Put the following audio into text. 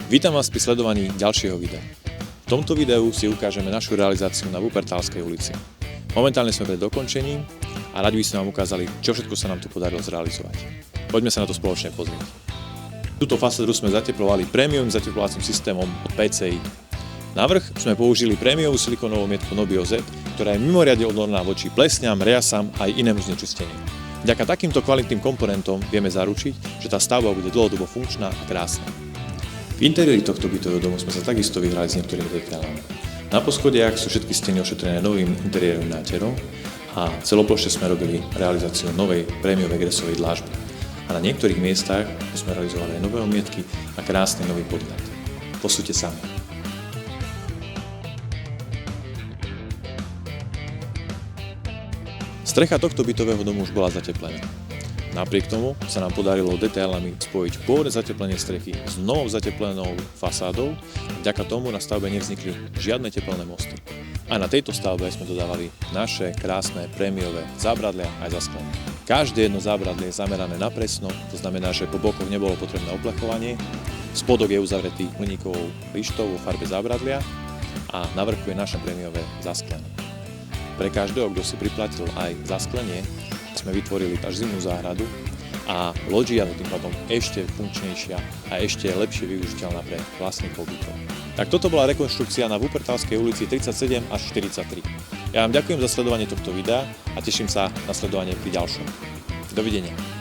Vítam vás pri sledovaní ďalšieho videa. V tomto videu si ukážeme našu realizáciu na Wuppertalskej ulici. Momentálne sme pred dokončením a radi by sme vám ukázali, čo všetko sa nám tu podarilo zrealizovať. Poďme sa na to spoločne pozrieť. Túto fasádu sme zateplovali prémiovým zateplovacím systémom od PCI. Na vrch sme použili prémiovú silikónovú mietku Nobiozep, ktorá je mimoriadne odolná voči plesňam, riasam aj inému znečisteniu. Vďaka takýmto kvalitným komponentom vieme zaručiť, že tá stavba bude dlhodobo funkčná a krásna. V interiéri tohto bytového domu sme sa takisto vyhrali s niektorými detailami. Na poschodiach sú všetky steny ošetrené novým interiérovým náterom a celoplošne sme robili realizáciu novej prémiovej gresovej dlážby. A na niektorých miestach sme realizovali aj nové omietky a krásny nový podklad. Posúďte sami. Strecha tohto bytového domu už bola zateplená. Napriek tomu sa nám podarilo detailami spojiť pôvodné zateplenie strechy s novou zateplenou fasádou. Vďaka tomu na stavbe nevznikli žiadne tepelné mosty. A na tejto stavbe sme dodávali naše krásne prémiové zábradlia aj zasklenie. Každé jedno zábradlie je zamerané na presno, to znamená, že po bokoch nebolo potrebné oplechovanie. Spodok je uzavretý hliníkovou lištou vo farbe zábradlia a na vrchu je naše prémiové zasklenie. Pre každého, kto si priplatil aj zasklenie, sme vytvorili až zimnú záhradu a lóžia tým pádom ešte funkčnejšia a ešte lepšie využiteľná pre vlastníkov bytov. Tak toto bola rekonštrukcia na Wuppertalskej ulici 37 až 43. Ja vám ďakujem za sledovanie tohto videa a teším sa na sledovanie pri ďalšom. Dovidenia.